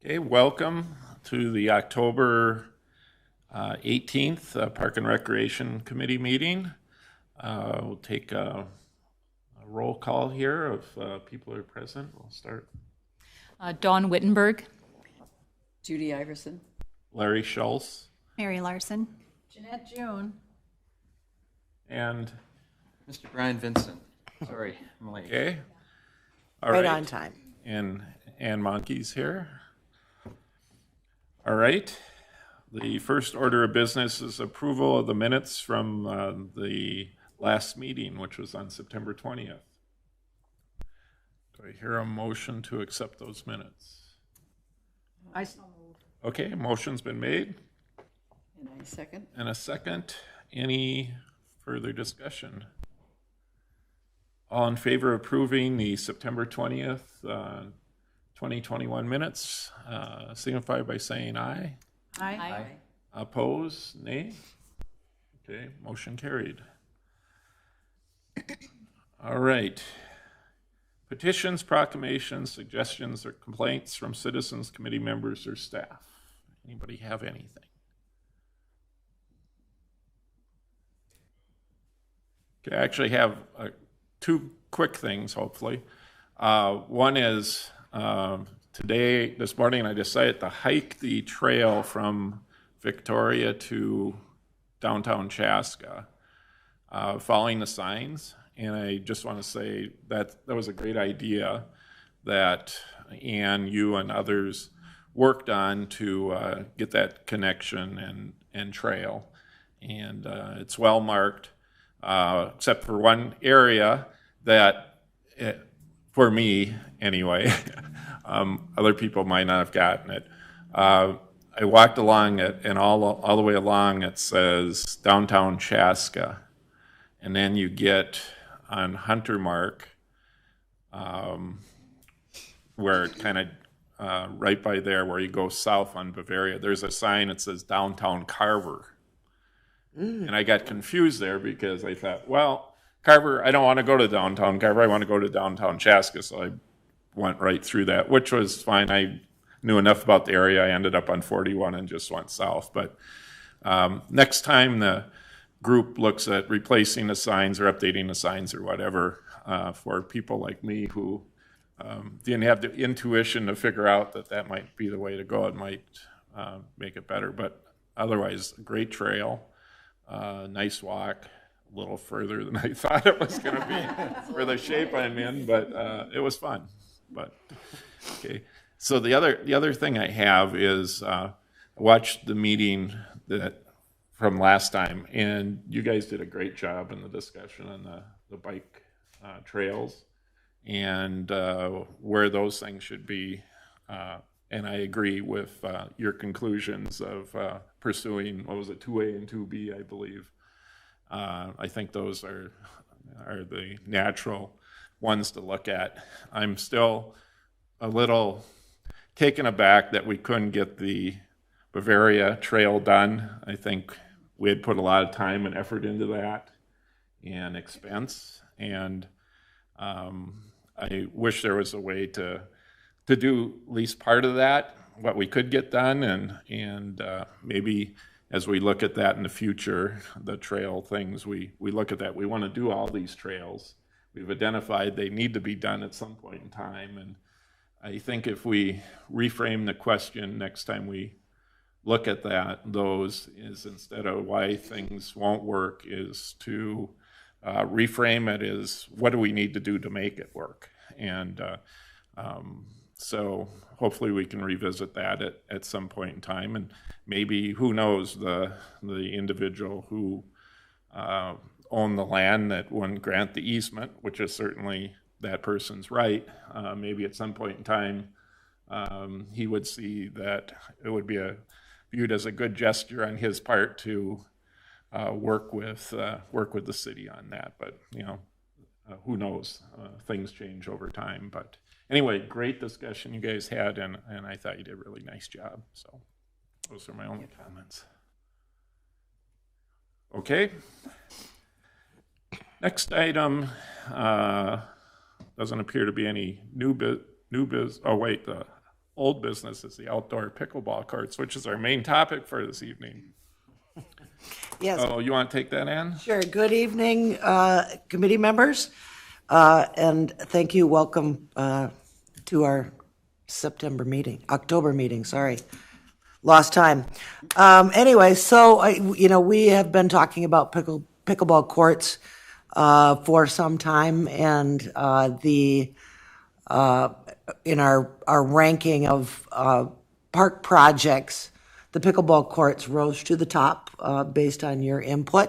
Okay, welcome to the October 18th Park and Recreation Committee meeting. We'll take a roll call here of people who are present. We'll start. Dawn Wittenberg. Judy Iverson. Larry Schultz. Mary Larson. Jeanette June. And Mr. Brian Vincent. Sorry, I'm late. okay. All right on time. And Ann Monkey's here. All right. The first order of business is approval of the minutes from the last meeting, which was on September 20th. Do I hear a motion to accept those minutes? I so moved. Okay, motion's been made. And I second. And a second. Any further discussion? All in favor of approving the September 20th, 2021 minutes, signify by saying aye. Aye. Oppose, nay? Okay, motion carried. All right. Petitions, proclamations, suggestions, or complaints from citizens, committee members, or staff. Anybody have anything? Okay, I actually have two quick things, hopefully. One is this morning I decided to hike the trail from Victoria to downtown Chaska, following the signs. And I just want to say that was a great idea that Ann, you, and others worked on to get that connection and trail. And it's well marked, except for one area that, for me anyway, other people might not have gotten it. I walked along it, and all the way along it says downtown Chaska. And then you get on Hunter Mark, where it kind of right by there where you go south on Bavaria, there's a sign that says downtown Carver. And I got confused there because I thought, well, Carver, I don't want to go to downtown Carver. I want to go to downtown Chaska. So I went right through that, which was fine. I knew enough about the area. I ended up on 41 and just went south. But next time the group looks at replacing the signs or updating the signs or whatever, for people like me who didn't have the intuition to figure out that might be the way to go, it might make it better. But otherwise, a great trail, nice walk, a little further than I thought it was going to be for the shape I'm in, but it was fun. But okay, so the other thing I have is I watched the meeting from last time, and you guys did a great job in the discussion on the bike trails and where those things should be. And I agree with your conclusions of pursuing, 2A and 2B, I believe. I think those are the natural ones to look at. I'm still a little taken aback that we couldn't get the Bavaria trail done. I think we had put a lot of time and effort into that and expense. And I wish there was a way to do at least part of that, what we could get done, and maybe as we look at that in the future, the trail things, we look at that. We want to do all these trails. We've identified they need to be done at some point in time. And I think if we reframe the question next time we look at those is instead of why things won't work, is to reframe it as what do we need to do to make it work. And so hopefully we can revisit that at some point in time, and maybe, who knows, the individual who owned the land that wouldn't grant the easement, which is certainly that person's right, maybe at some point in time he would see that it would be viewed as a good gesture on his part to work with the city on that. But who knows, things change over time. But anyway, great discussion you guys had, and I thought you did a really nice job. So those are my only comments. Okay. Next item doesn't appear to be any new biz. Oh wait, the old business is the outdoor pickleball courts, which is our main topic for this evening. Yes, Oh, you want to take that, Ann? sure. Good evening, committee members, and thank you. Welcome to our October meeting, sorry. Lost time. Anyway, so, we have been talking about pickleball courts for some time, and in our ranking of park projects, the pickleball courts rose to the top based on your input.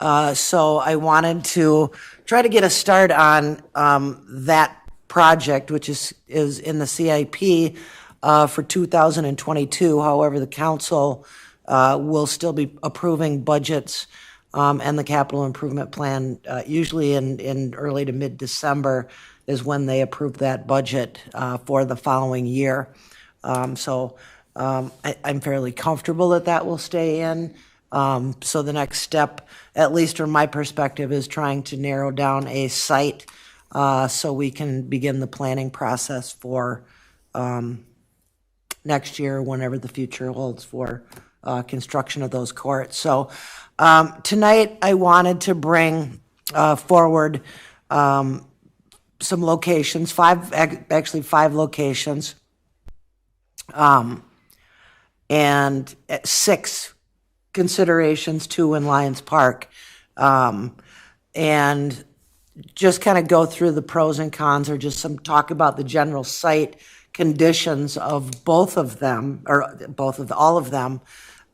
So I wanted to try to get a start on that project, which is in the CIP for 2022. However, the council will still be approving budgets and the capital improvement plan. Usually in early to mid-December is when they approve that budget for the following year. I'm fairly comfortable that will stay in. So the next step, at least from my perspective, is trying to narrow down a site so we can begin the planning process for next year, whenever the future holds for construction of those courts. So tonight I wanted to bring forward some locations, five locations. And 6 considerations, 2 in Lions Park, and just kind of go through the pros and cons, or just some talk about the general site conditions of all of them.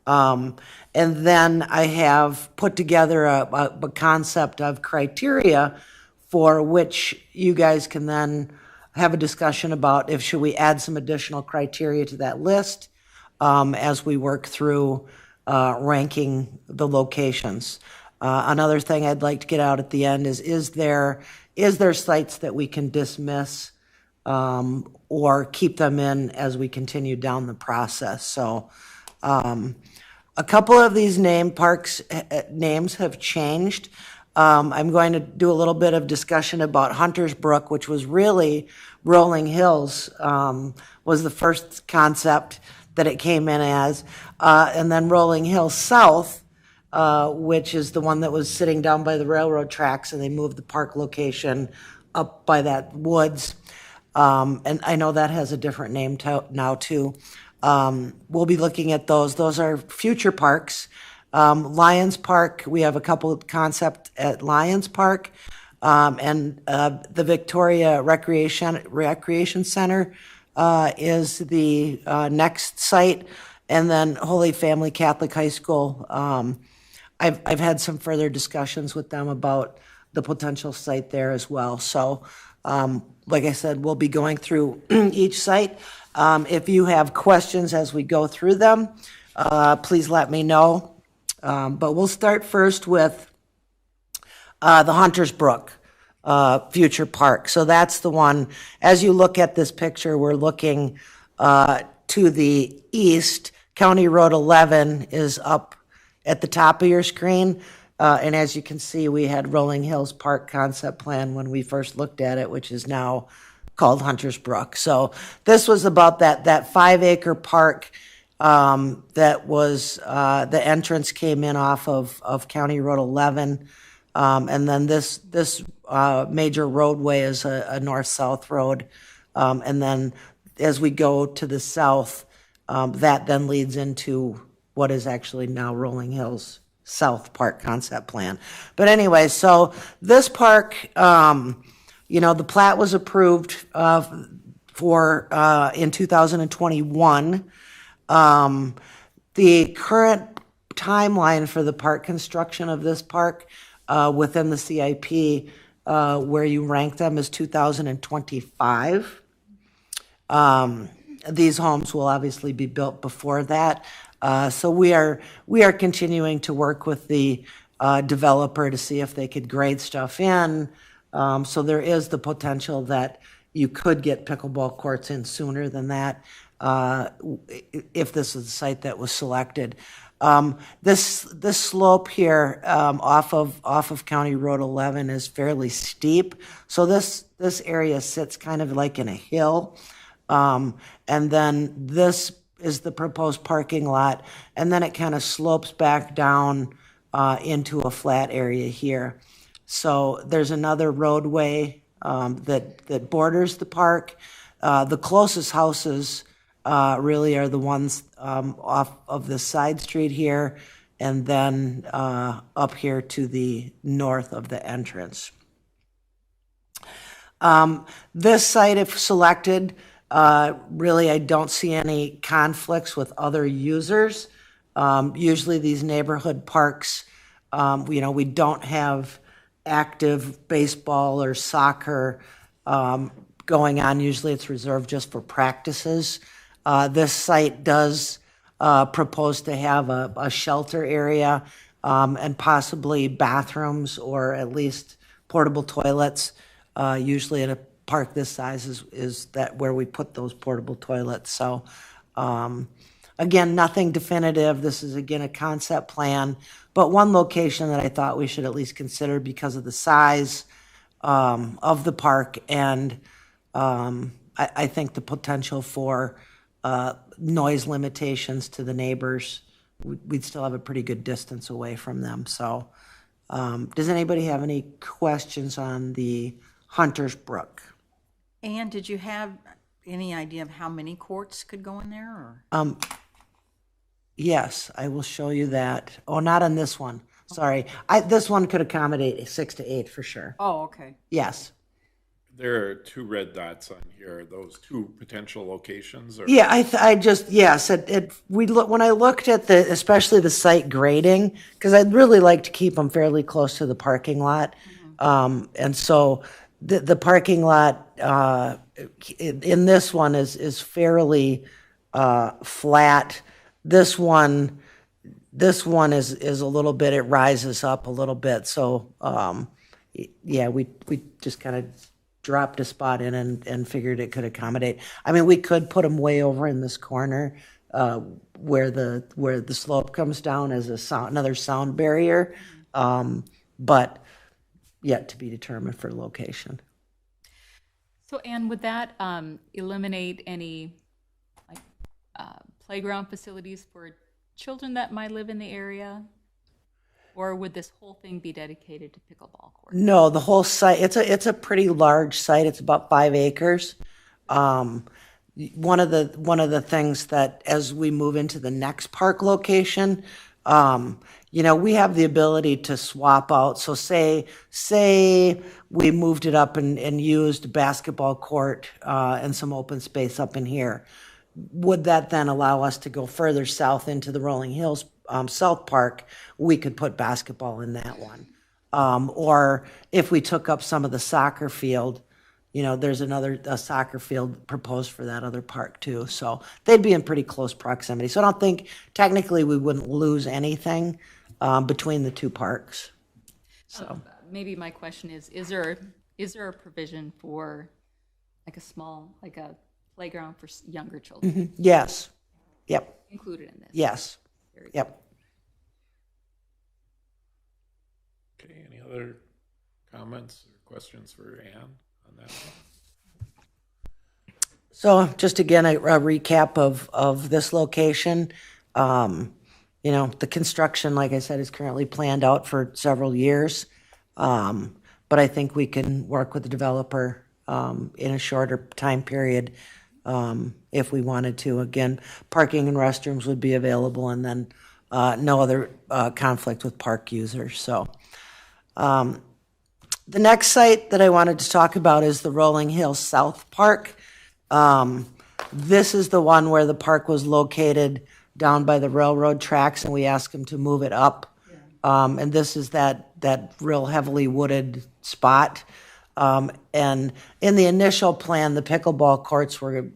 And then I have put together a concept of criteria for which you guys can then have a discussion about if should we add some additional criteria to that list as we work through ranking the locations. Another thing I'd like to get out at the end is there sites that we can dismiss or keep them in as we continue down the process? So a couple of these names have changed. I'm going to do a little bit of discussion about Hunter's Brook, which was really Rolling Hills, was the first concept that it came in as, and then Rolling Hills South, which is the one that was sitting down by the railroad tracks, and they moved the park location up by that woods. And I know that has a different name now too. We'll be looking at those. Those are future parks. Lions Park, we have a couple of concepts at Lions Park, and the Victoria Recreation Center is the next site, and then Holy Family Catholic High School. I've had some further discussions with them about the potential site there as well. So, like I said, we'll be going through each site. If you have questions as we go through them, please let me know. But we'll start first with the Hunters Brook future park. So that's the one. As you look at this picture, we're looking to the east. County Road 11 is up at the top of your screen. And as you can see, we had Rolling Hills Park concept plan when we first looked at it, which is now called Hunters Brook. So this was about that 5-acre park that was the entrance came in off of County Road 11. And then this major roadway is a north-south road. And then as we go to the south, that then leads into what is actually now Rolling Hills South Park concept plan. But anyway, so this park, the plat was approved for in 2021. The current timeline for the park construction of this park within the CIP, where you rank them, is 2025. These homes will obviously be built before that. So we are continuing to work with the developer to see if they could grade stuff in. So there is the potential that you could get pickleball courts in sooner than that if this is the site that was selected. This slope here off of County Road 11 is fairly steep. So this area sits kind of like in a hill. And then this is the proposed parking lot, and then it kind of slopes back down into a flat area here. So there's another roadway that borders the park. The closest houses really are the ones off of the side street here, and then up here to the north of the entrance. This site, if selected, really I don't see any conflicts with other users. Usually these neighborhood parks, we don't have active baseball or soccer going on. Usually it's reserved just for practices. This site does propose to have a shelter area and possibly bathrooms or at least portable toilets. Usually in a park this size is that where we put those portable toilets. So again, nothing definitive. This is again a concept plan, but one location that I thought we should at least consider because of the size of the park and I think the potential for noise limitations to the neighbors. We'd still have a pretty good distance away from them. So does anybody have any questions on the Hunter's Brook? And did you have any idea of how many courts could go in there? Or? Yes, I will show you that. Oh, not on this one. Sorry. This one could accommodate 6 to 8 for sure. Oh, okay. Yes. There are 2 red dots on here. Are those 2 potential locations? Or? Yeah, yes. When I looked at especially the site grading, because I'd really like to keep them fairly close to the parking lot. And so the parking lot in this one is fairly flat. This one is a little bit, it rises up a little bit. So, yeah, we just kind of dropped a spot in and figured it could accommodate. I mean, we could put them way over in this corner where the slope comes down as another sound barrier, but yet to be determined for location. So, Anne, would that eliminate any playground facilities for children that might live in the area? Or would this whole thing be dedicated to pickleball courts? No, the whole site, it's a pretty large site. It's about 5 acres. One of the things that as we move into the next park location, we have the ability to swap out. So say we moved it up and used a basketball court and some open space up in here. Would that then allow us to go further south into the Rolling Hills South Park? We could put basketball in that one. Or if we took up some of the soccer field, there's a soccer field proposed for that other park too. So they'd be in pretty close proximity. So I don't think technically we wouldn't lose anything between the 2 parks. So maybe my question is there a provision for like a playground for younger children? Mm-hmm. Yes. Yep. Included in this? Yes. Yep. Okay, any other comments or questions for Anne on that one? So just again, a recap of this location. The construction, like I said, is currently planned out for several years. But I think we can work with the developer in a shorter time period if we wanted to. Again, parking and restrooms would be available, and then no other conflict with park users. So the next site that I wanted to talk about is the Rolling Hills South Park. This is the one where the park was located down by the railroad tracks, and we asked them to move it up. And this is that real heavily wooded spot. And in the initial plan, the pickleball courts were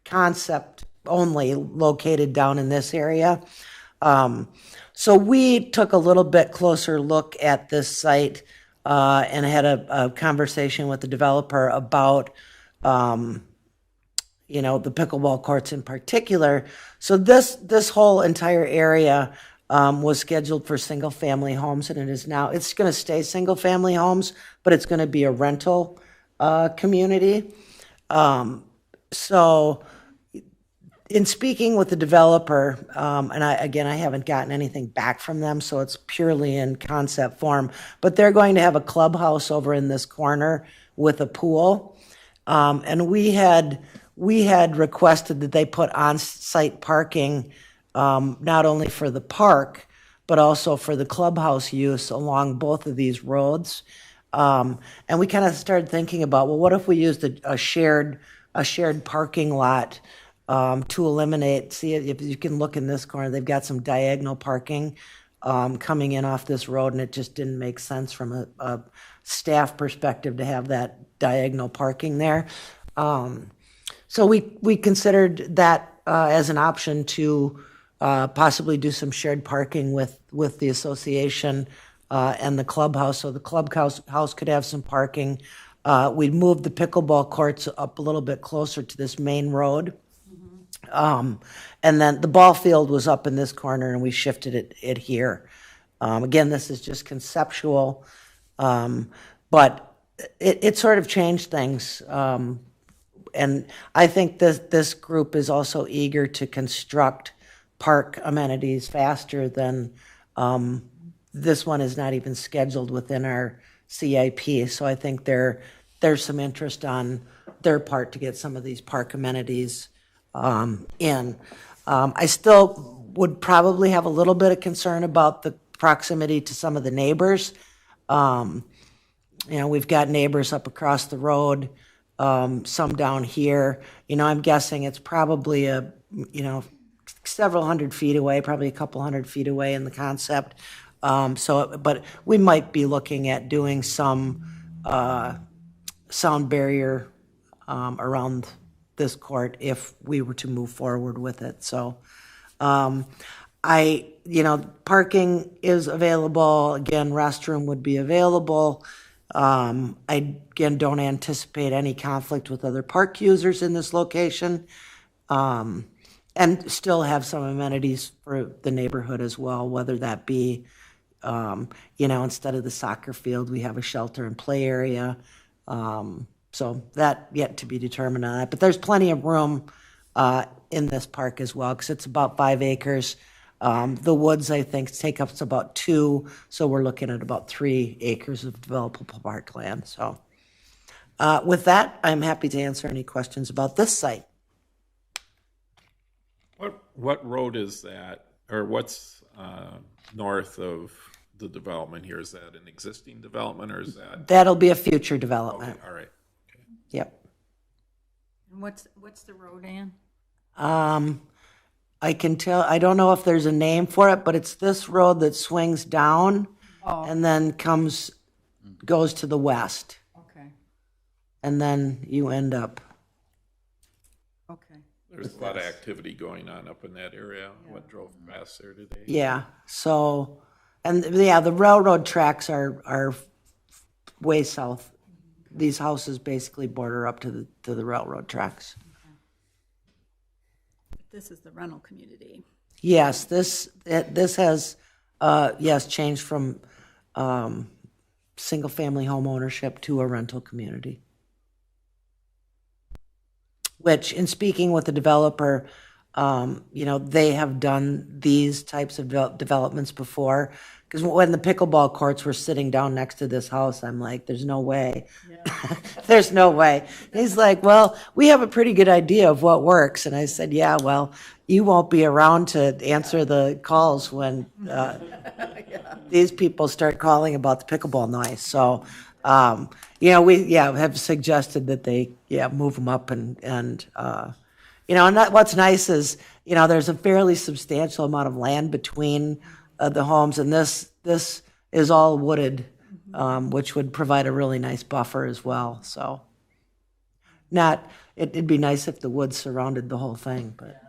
concept only located down in this area. So we took a little bit closer look at this site and had a conversation with the developer about, the pickleball courts in particular. So this whole entire area was scheduled for single-family homes, and it's going to stay single-family homes, but it's going to be a rental community. So in speaking with the developer, and I haven't gotten anything back from them, so it's purely in concept form, but they're going to have a clubhouse over in this corner with a pool. And we had requested that they put on-site parking, not only for the park, but also for the clubhouse use along both of these roads. And we kind of started thinking about, well, what if we used a shared parking lot to eliminate, see if you can look in this corner, they've got some diagonal parking coming in off this road, and it just didn't make sense from a staff perspective to have that diagonal parking there. So we considered that as an option to possibly do some shared parking with the association and the clubhouse. So the clubhouse could have some parking. We'd move the pickleball courts up a little bit closer to this main road. And then the ball field was up in this corner, and we shifted it here. Again, this is just conceptual, but it sort of changed things. And I think this group is also eager to construct park amenities faster than this one is not even scheduled within our CIP. So I think there's some interest on their part to get some of these park amenities in. I still would probably have a little bit of concern about the proximity to some of the neighbors. We've got neighbors up across the road, some down here. I'm guessing it's probably several hundred feet away, probably a couple hundred feet away in the concept. But we might be looking at doing some sound barrier around this court if we were to move forward with it. So, parking is available. Again, restroom would be available. I, again, don't anticipate any conflict with other park users in this location. And still have some amenities for the neighborhood as well, whether that be, instead of the soccer field, we have a shelter and play area. So that yet to be determined on that. But there's plenty of room in this park as well, because it's about 5 acres. The woods, I think, take up about 2, so we're looking at about 3 acres of developable parkland. So with that, I'm happy to answer any questions about this site. What road is that, or what's north of the development here? Is that an existing development, or is that? That'll be a future development. Okay, all right. Okay. Yep. And what's the road, Ann? I can tell, I don't know if there's a name for it, but it's this road that swings down and then goes to the west. Okay. And then you end up. Okay. There's a lot of activity going on up in that area. What drove past there today? Yeah. So, the railroad tracks are way south. These houses basically border up to the railroad tracks. This is the rental community. Yes, this has changed from single family home ownership to a rental community. Which, in speaking with the developer, they have done these types of developments before. Because when the pickleball courts were sitting down next to this house, I'm like, there's no way. Yeah. There's no way. And he's like, well, we have a pretty good idea of what works. And I said, yeah, well, you won't be around to answer the calls when these people start calling about the pickleball noise. So, we have suggested that they move them up and what's nice is there's a fairly substantial amount of land between the homes, and this is all wooded, which would provide a really nice buffer as well. So, it'd be nice if the woods surrounded the whole thing, but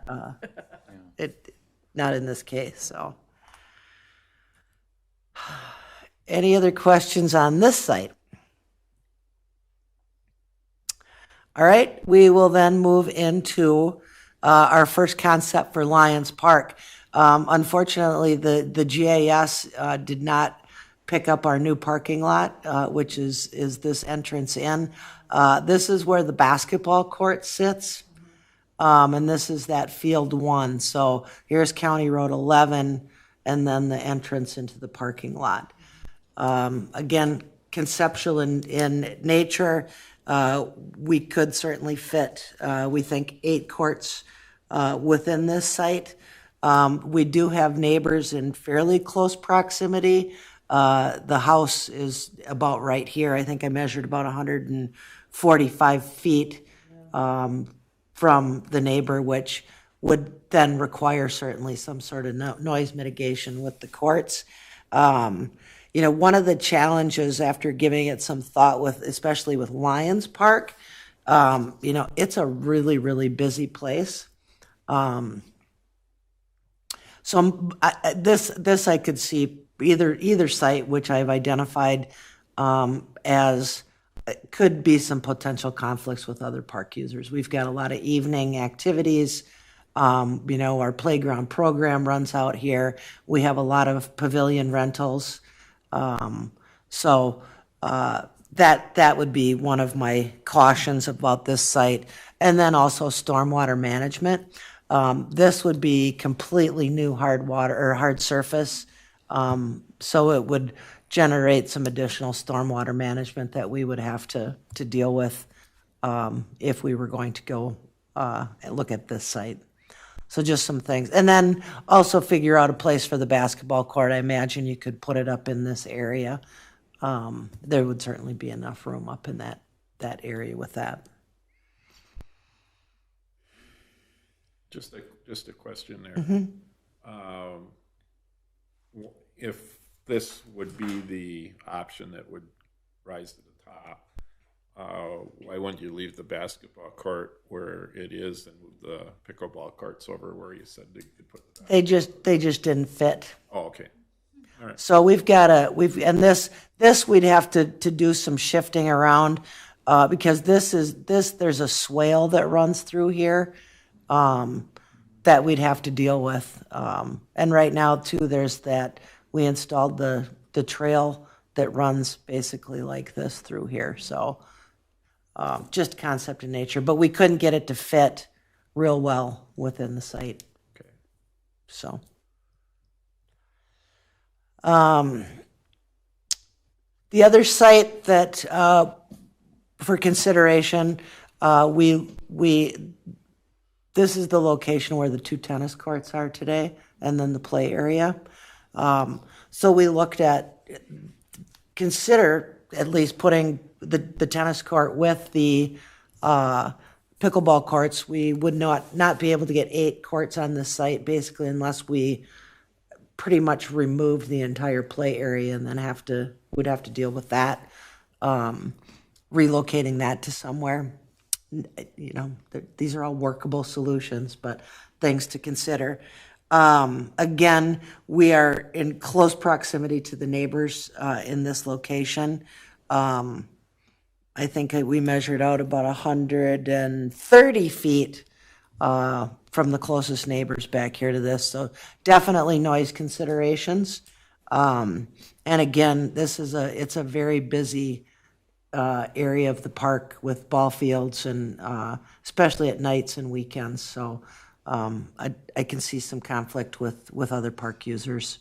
not in this case. So, any other questions on this site? All right, we will then move into our first concept for Lions Park. Unfortunately, the GIS did not pick up our new parking lot, which is this entrance in. This is where the basketball court sits. And this is that field 1. So here's County Road 11, and then the entrance into the parking lot. Again, conceptual in nature, we could certainly fit, we think, 8 courts within this site. We do have neighbors in fairly close proximity. The house is about right here. I think I measured about 145 feet from the neighbor, which would then require certainly some sort of noise mitigation with the courts. You know, one of the challenges after giving it some thought with, especially with Lions Park, you know, it's a really, really busy place. So this I could see either site, which I've identified as could be some potential conflicts with other park users. We've got a lot of evening activities. You know, our playground program runs out here. We have a lot of pavilion rentals. So that would be one of my cautions about this site. And then also stormwater management. This would be completely new hard surface. So it would generate some additional stormwater management that we would have to deal with if we were going to go look at this site. So just some things. And then also figure out a place for the basketball court. I imagine you could put it up in this area. There would certainly be enough room up in that area with that. Just a question there. If this would be the option that would rise to the top, why wouldn't you leave the basketball court where it is and move the pickleball courts over where you said you could put it? They just didn't fit. Oh, okay. All right. So we've this we'd have to do some shifting around because there's a swale that runs through here that we'd have to deal with. And right now too, there's that we installed the trail that runs basically like this through here. So just concept in nature, but we couldn't get it to fit real well within the site. Okay. So. The other site that for consideration, this is the location where the 2 tennis courts are today, and then the play area. So we looked at consider at least putting the tennis court with the pickleball courts. We would not be able to get 8 courts on this site basically unless we pretty much removed the entire play area and then would have to deal with that, relocating that to somewhere. You know, these are all workable solutions, but things to consider. Again, we are in close proximity to the neighbors in this location. I think we measured out about 130 feet from the closest neighbors back here to this. So definitely noise considerations. And again, it's a very busy area of the park with ball fields and especially at nights and weekends. So I can see some conflict with other park users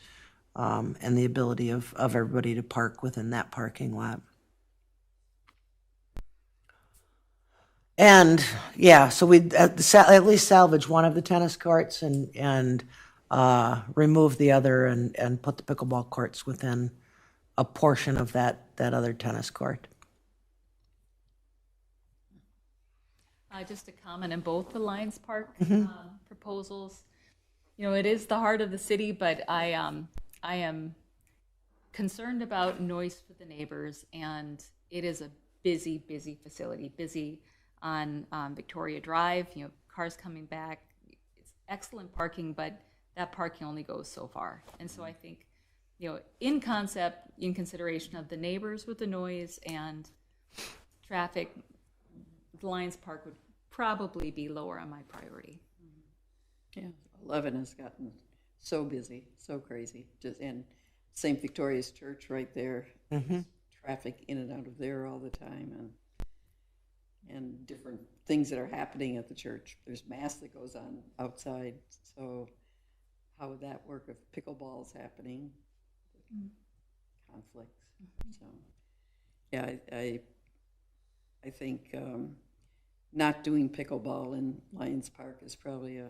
and the ability of everybody to park within that parking lot. And yeah, so we'd at least salvage one of the tennis courts and remove the other and put the pickleball courts within a portion of that other tennis court. Just a comment in both the Lions Park proposals. You know, it is the heart of the city, but I am concerned about noise for the neighbors, and it is a busy facility, busy on Victoria Drive, you know, cars coming back. It's excellent parking, but that parking only goes so far. And so I think, you know, in concept, in consideration of the neighbors with the noise and traffic, the Lions Park would probably be lower on my priority. Yeah, 11 has gotten so busy, so crazy. And St. Victoria's Church right there, traffic in and out of there all the time. And and different things that are happening at the church. There's mass that goes on outside, so how would that work if pickleball is happening? Conflicts. So, yeah, I think not doing pickleball in Lions Park is probably a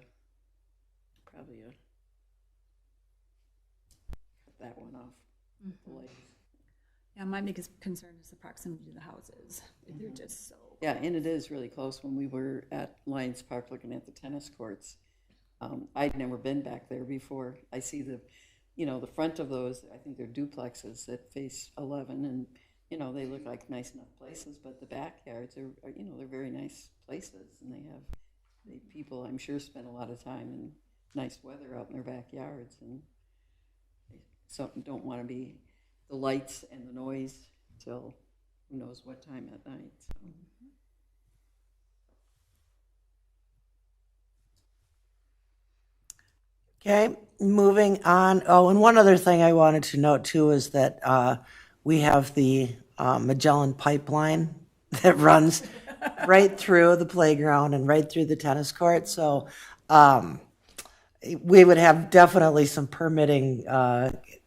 cut that one off. The ladies. Yeah, my biggest concern is the proximity to the houses. They're just so. Yeah, and it is really close. When we were at Lions Park looking at the tennis courts, I'd never been back there before. I see the front of those. I think they're duplexes that face 11, and they look like nice enough places. But the backyards are they're very nice places, and they people I'm sure spend a lot of time in nice weather out in their backyards, and they don't want to be the lights and the noise till who knows what time at night. So. Okay, moving on. Oh, and one other thing I wanted to note too is that we have the Magellan Pipeline that runs right through the playground and right through the tennis court. So we would have definitely some permitting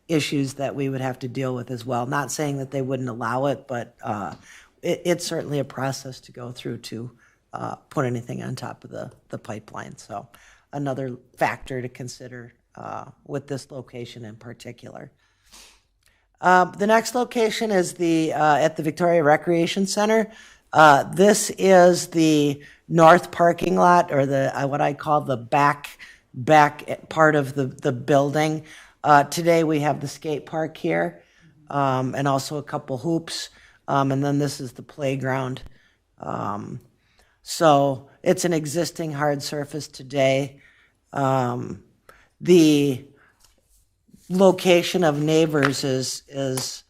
issues that we would have to deal with as well. Not saying that they wouldn't allow it, but it's certainly a process to go through to put anything on top of the pipeline. So another factor to consider with this location in particular. The next location is at the Victoria Recreation Center. This is the north parking lot, or what I call the back part of the building. Today we have the skate park here, and also a couple hoops, and then this is the playground. So it's an existing hard surface today. The location of neighbors is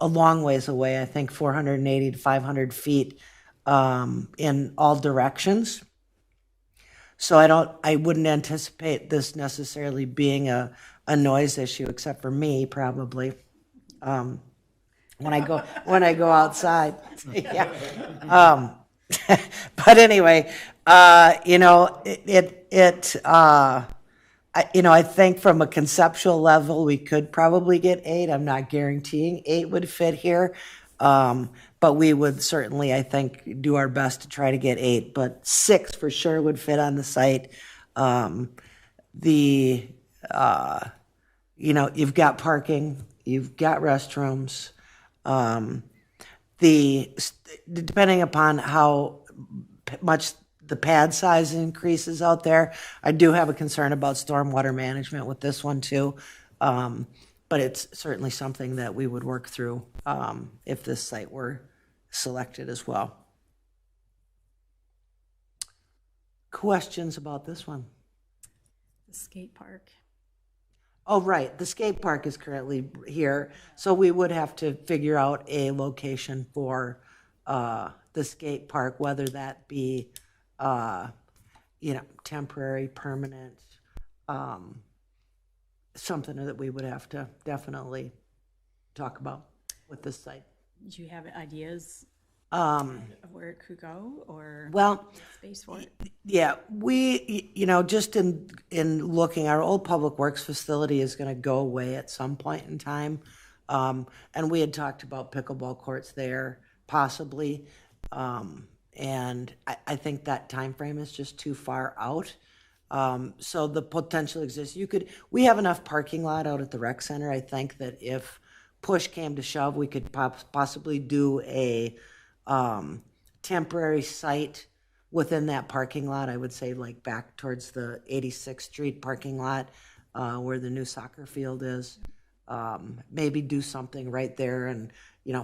a long ways away, I think 480 to 500 feet in all directions. So I wouldn't anticipate this necessarily being a noise issue, except for me probably when I go outside. Yeah. But anyway, I think from a conceptual level, we could probably get 8. I'm not guaranteeing 8 would fit here. But we would certainly, I think, do our best to try to get 8, but 6 for sure would fit on the site. You've got parking, you've got restrooms. Depending upon how much the pad size increases out there, I do have a concern about stormwater management with this one too. But it's certainly something that we would work through if this site were selected as well. Questions about this one? The skate park. Oh, right. The skate park is currently here. So we would have to figure out a location for the skate park, whether that be, temporary, permanent, something that we would have to definitely talk about with this site. Do you have ideas of where it could go, or space for it? Yeah, we, just in looking, our old public works facility is going to go away at some point in time. And we had talked about pickleball courts there, possibly. And I think that time frame is just too far out. So the potential exists. We have enough parking lot out at the rec center. I think that if push came to shove, we could possibly do a temporary site within that parking lot. I would say like back towards the 86th Street parking lot where the new soccer field is. Maybe do something right there and,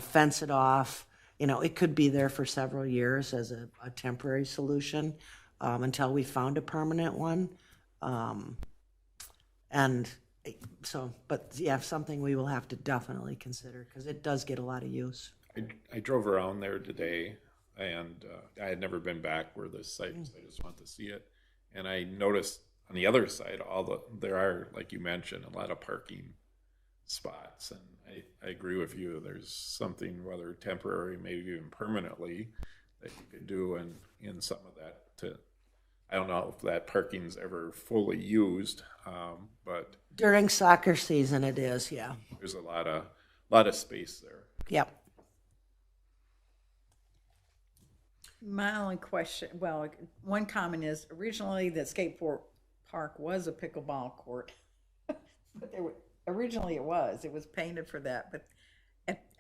fence it off. It could be there for several years as a temporary solution until we found a permanent one. Something we will have to definitely consider because it does get a lot of use. I drove around there today, and I had never been back where this site is. I just want to see it. And I noticed on the other side, there are, like you mentioned, a lot of parking spots. And I agree with you. There's something, whether temporary, maybe even permanently, that you could do in some of that. I don't know if that parking's ever fully used, but During soccer season, it is, yeah. there's a lot of space there. Yep. My only question, well, one comment is originally the skateboard park was a pickleball court. But originally it was painted for that, but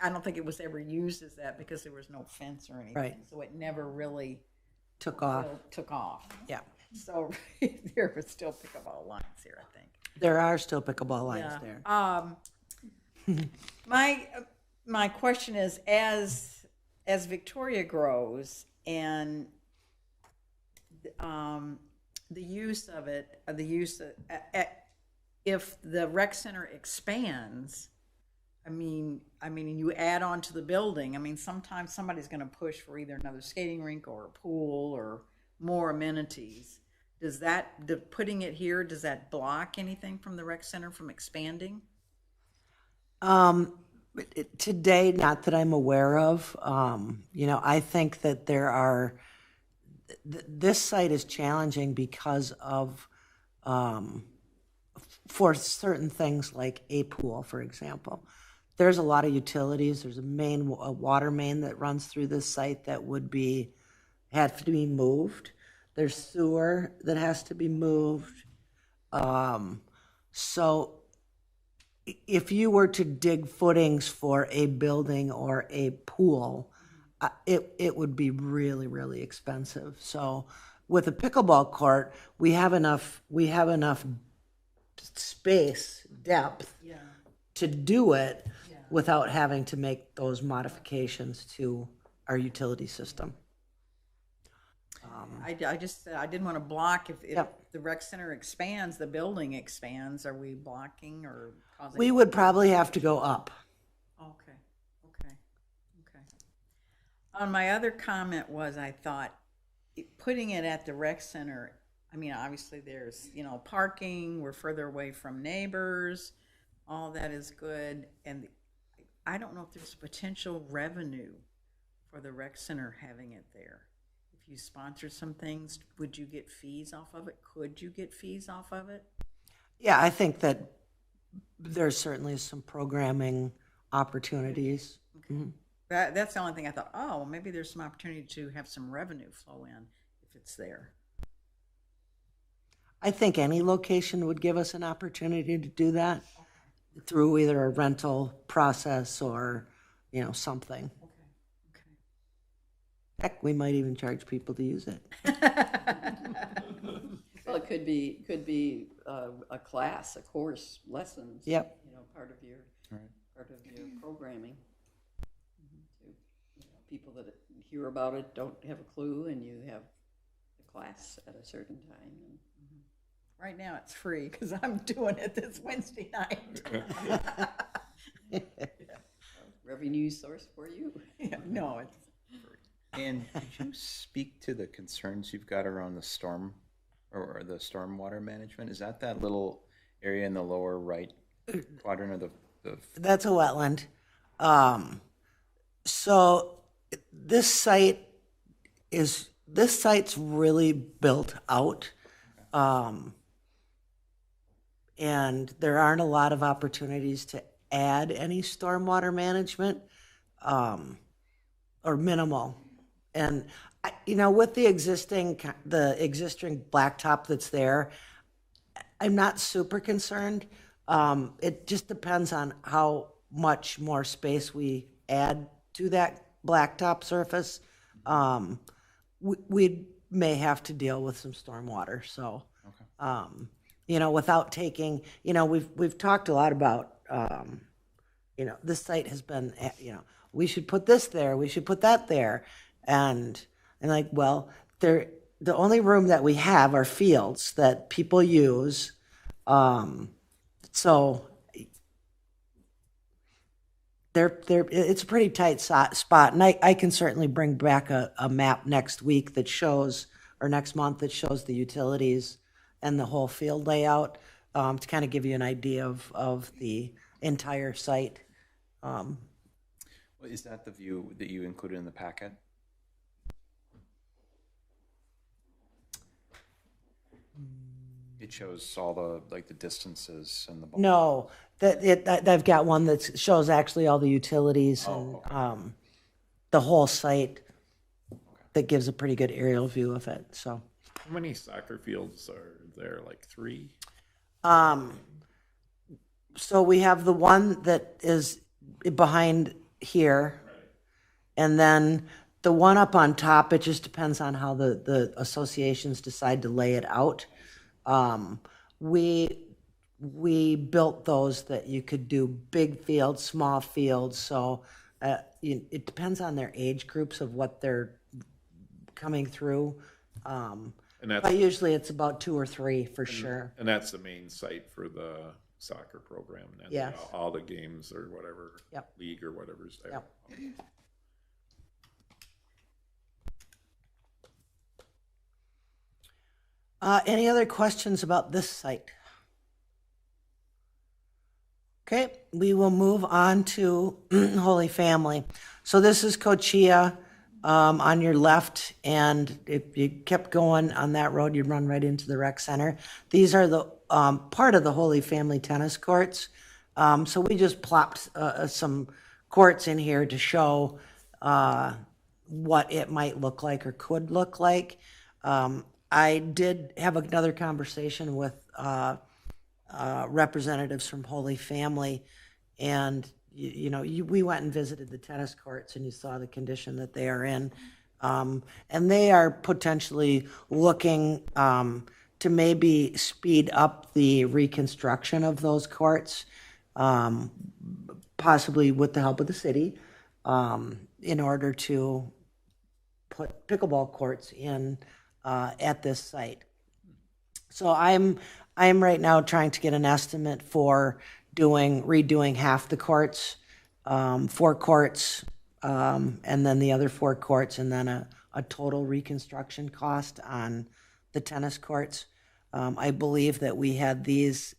I don't think it was ever used as that because there was no fence or anything. Right. So it never really Took off. took off. Yeah. So there were still pickleball lines here, I think. There are still pickleball lines there. My question is, as Victoria grows and the use of it, if the rec center expands, I mean, you add on to the building. I mean, sometimes somebody's going to push for either another skating rink or a pool or more amenities. Putting it here, does that block anything from the rec center from expanding? Today, not that I'm aware of. I think that this site is challenging because of, for certain things like a pool, for example. There's a lot of utilities. There's a water main that runs through this site that have to be moved. There's sewer that has to be moved. So if you were to dig footings for a building or a pool, it would be really, really expensive. So with a pickleball court, we have enough space, depth to do it without having to make those modifications to our utility system. I didn't want to block if the rec center expands, the building expands. Are we blocking or causing? We would probably have to go up. Okay. My other comment was I thought putting it at the rec center, I mean, obviously there's, parking, we're further away from neighbors, all that is good. And I don't know if there's potential revenue for the rec center having it there. If you sponsor some things, would you get fees off of it? Could you get fees off of it? Yeah, I think that there's certainly some programming opportunities. Okay. Mm-hmm. That's the only thing I thought, oh, well, maybe there's some opportunity to have some revenue flow in if it's there. I think any location would give us an opportunity to do that through either a rental process or, something. Okay. Heck, we might even charge people to use it. Well, it could be a class, a course, lessons. Yep. Part of your programming. People that hear about it don't have a clue, and you have a class at a certain time. Right now it's free because I'm doing it this Wednesday night. Revenue source for you. No, it's free. And could you speak to the concerns you've got around the storm or the stormwater management? Is that little area in the lower right quadrant of the That's a wetland. So this site's really built out. And there aren't a lot of opportunities to add any stormwater management, or minimal. And with the existing blacktop that's there, I'm not super concerned. It just depends on how much more space we add to that blacktop surface. We may have to deal with some stormwater. So, without taking, we've talked a lot about, this site has been, we should put this there, we should put that there. And the only room that we have are fields that people use. So it's a pretty tight spot. And I can certainly bring back a map next week that shows, or next month, that shows the utilities and the whole field layout, to kind of give you an idea of the entire site. Is that the view that you included in the packet? It shows all the, like, the distances and the. No, I've got one that shows actually all the utilities and, the whole site that gives a pretty good aerial view of it, so. How many soccer fields are there? Like 3? So we have the one that is behind here. And then the one up on top, it just depends on how the associations decide to lay it out. We built those that you could do big fields, small fields, so it depends on their age groups of what they're coming through. And that's, But usually it's about 2 or 3 for sure. and that's the main site for the soccer program. And Yes. all the games or whatever, Yep. league or whatever's there. Yep. Any other questions about this site? Okay, we will move on to Holy Family. So this is Cochia on your left, and if you kept going on that road, you'd run right into the rec center. These are the part of the Holy Family tennis courts. So we just plopped some courts in here to show what it might look like or could look like. I did have another conversation with representatives from Holy Family, and we went and visited the tennis courts, and you saw the condition that they are in, and they are potentially looking to maybe speed up the reconstruction of those courts, possibly with the help of the city, in order to put pickleball courts in at this site. So I'm right now trying to get an estimate for redoing half the courts, 4 courts, and then the other 4 courts, and then a total reconstruction cost on the tennis courts. I believe that we had these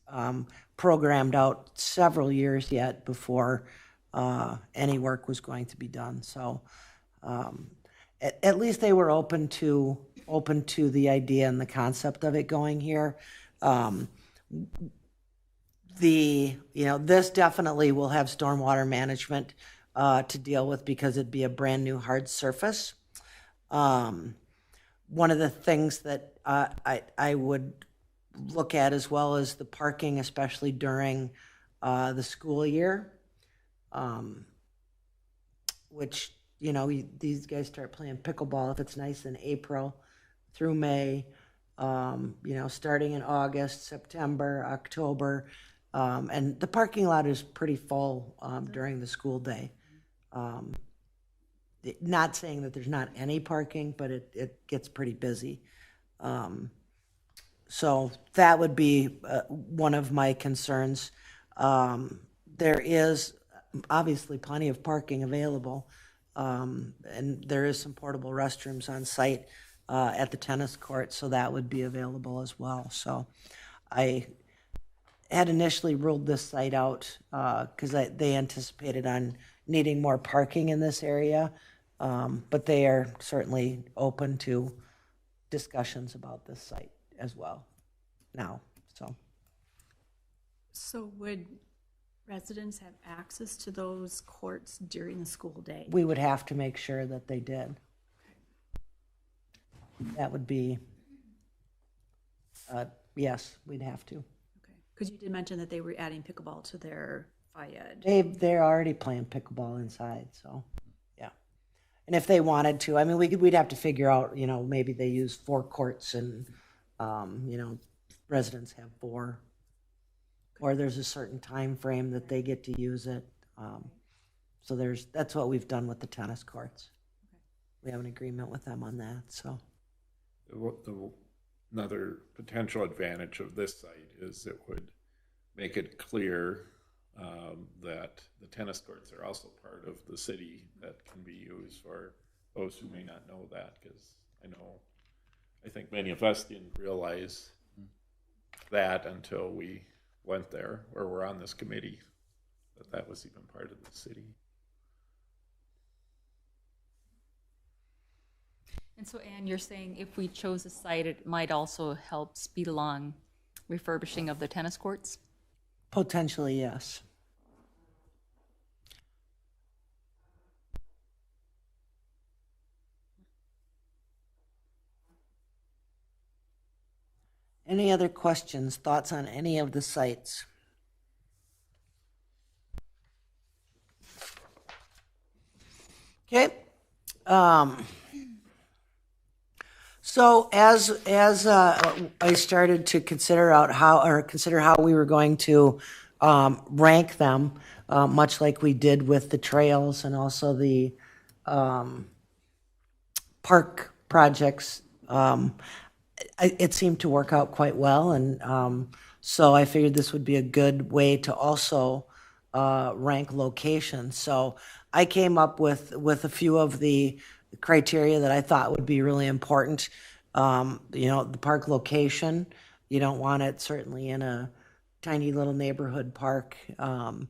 programmed out several years yet before any work was going to be done. So at least they were open to the idea and the concept of it going here. This definitely will have stormwater management to deal with because it'd be a brand new hard surface. One of the things that I would look at as well as the parking, especially during the school year, which, these guys start playing pickleball if it's nice in April through May, starting in August, September, October, and the parking lot is pretty full during the school day. Not saying that there's not any parking, but it gets pretty busy. So that would be one of my concerns. There is obviously plenty of parking available, and there is some portable restrooms on site at the tennis court, so that would be available as well. So I had initially ruled this site out because they anticipated on needing more parking in this area, but they are certainly open to discussions about this site as well now. So would residents have access to those courts during the school day? We would have to make sure that they did. That would be, yes, we'd have to. Okay, because you did mention that they were adding pickleball to their FIAD. They're already playing pickleball inside, so, yeah. And if they wanted to, I mean, we'd have to figure out, maybe they use 4 courts and, residents have 4. Or there's a certain time frame that they get to use it. So that's what we've done with the tennis courts. Okay. We have an agreement with them on that, so. Another potential advantage of this site is it would make it clear that the tennis courts are also part of the city that can be used for those who may not know that, because I think many of us didn't realize that until we went there or were on this committee, that was even part of the city. And so, Anne, you're saying if we chose a site, it might also help speed along refurbishing of the tennis courts? Potentially, yes. Any other questions, thoughts on any of the sites? Okay. So as I started to consider how we were going to rank them, much like we did with the trails and also the park projects, it seemed to work out quite well, and so I figured this would be a good way to also rank locations. So I came up with a few of the criteria that I thought would be really important. The park location, you don't want it certainly in a tiny little neighborhood park, and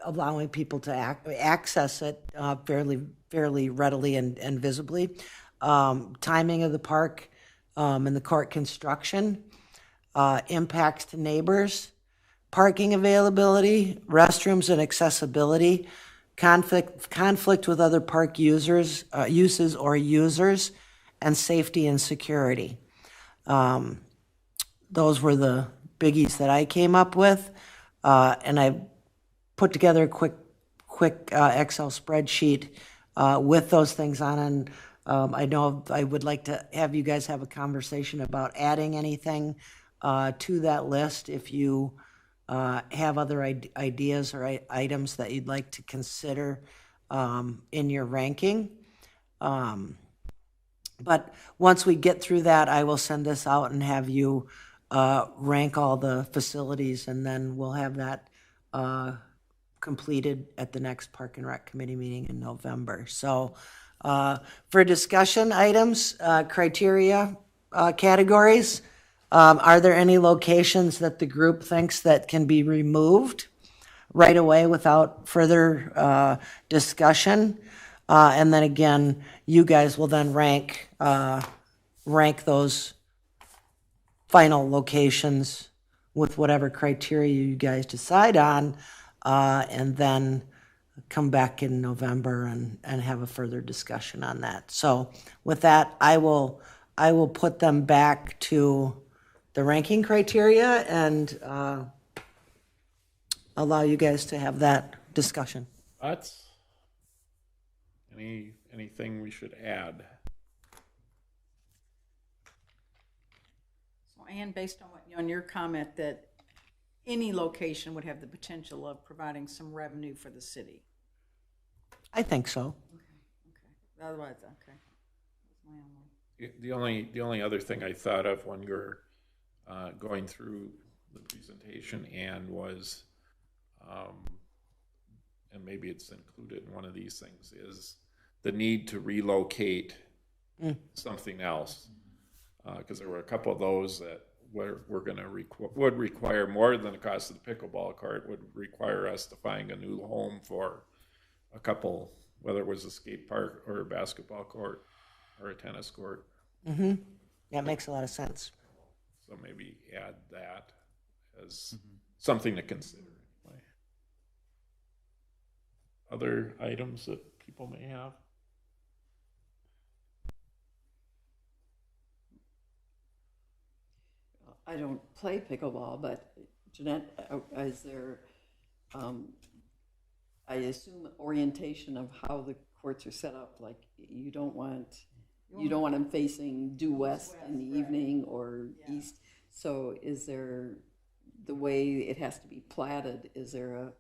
allowing people to access it fairly readily and visibly. Timing of the park and the court construction, impacts to neighbors, parking availability, restrooms and accessibility, conflict with other park uses or users, and safety and security. Those were the biggies that I came up with, and I put together a quick Excel spreadsheet with those things on, and I know I would like to have you guys have a conversation about adding anything to that list if you have other ideas or items that you'd like to consider in your ranking. But once we get through that, I will send this out and have you rank all the facilities, and then we'll have that completed at the next Park and Rec Committee meeting in November. So for discussion items, criteria, categories, are there any locations that the group thinks that can be removed right away without further discussion? And then again, you guys will then rank those final locations with whatever criteria you guys decide on, and then come back in November and have a further discussion on that. So with that, I will put them back to the ranking criteria and allow you guys to have that discussion. Thoughts? Anything we should add? So, Ann, based on your comment that any location would have the potential of providing some revenue for the city. I think so. Okay. Otherwise, okay. That's my only. The only other thing I thought of when you're going through the presentation, Ann, was, and maybe it's included in one of these things, is the need to relocate something else, because there were a couple of those that would require more than the cost of the pickleball court, would require us to find a new home for a couple, whether it was a skate park or a basketball court or a tennis court. Mm-hmm. That makes a lot of sense. So maybe add that as something to consider. Anyway. Other items that people may have? I don't play pickleball, but Jeanette, is there, I assume, orientation of how the courts are set up? Like you don't want them facing due west in the evening or east. So is there, the way it has to be platted, is there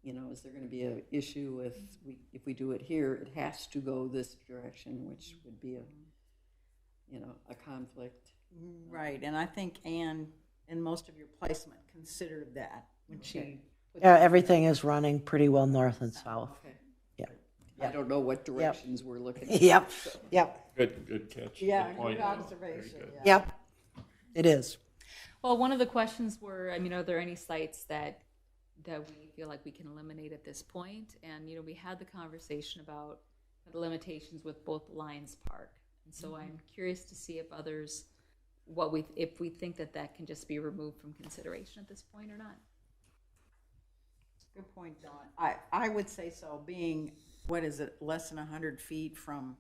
going to be an issue with, if we do it here, it has to go this direction, which would be a conflict. Right, and I think Ann, in most of your placement, considered that when she. Yeah, everything is running pretty well north and south. Okay. Yeah. I don't know what directions we're looking at. Yep. So. Yep. Good catch. Yeah, Good point. good observation. Very good. Yeah. Yep. It is. Well, one of the questions were, are there any sites that we feel like we can eliminate at this point? And, we had the conversation about the limitations with both Lions Park. And so I'm curious to see if others if we think that can just be removed from consideration at this point or not. Good point, Dawn. I would say so, being, what is it, less than 100 feet from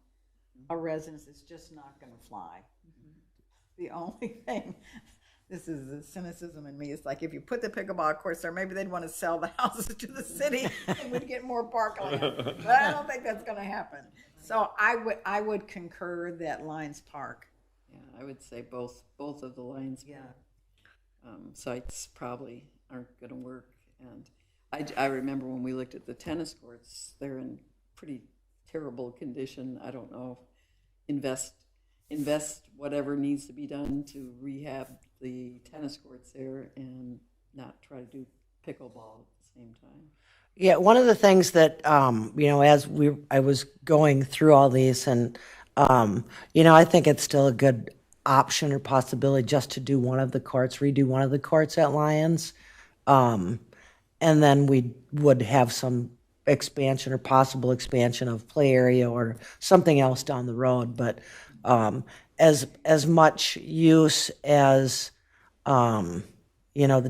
a residence, it's just not going to fly. The only thing, this is the cynicism in me, it's like if you put the pickleball courts there, maybe they'd want to sell the houses to the city and we'd get more parkland. But I don't think that's going to happen. So I would concur that Lions Park. Yeah, I would say both of the Lions Park sites probably aren't going to work. And I remember when we looked at the tennis courts, they're in pretty terrible condition. I don't know, invest whatever needs to be done to rehab the tennis courts there and not try to do pickleball at the same time. Yeah, one of the things that, as I was going through all these and, I think it's still a good option or possibility just to do redo one of the courts at Lions. And then we would have some expansion or possible expansion of play area or something else down the road. But as much use as the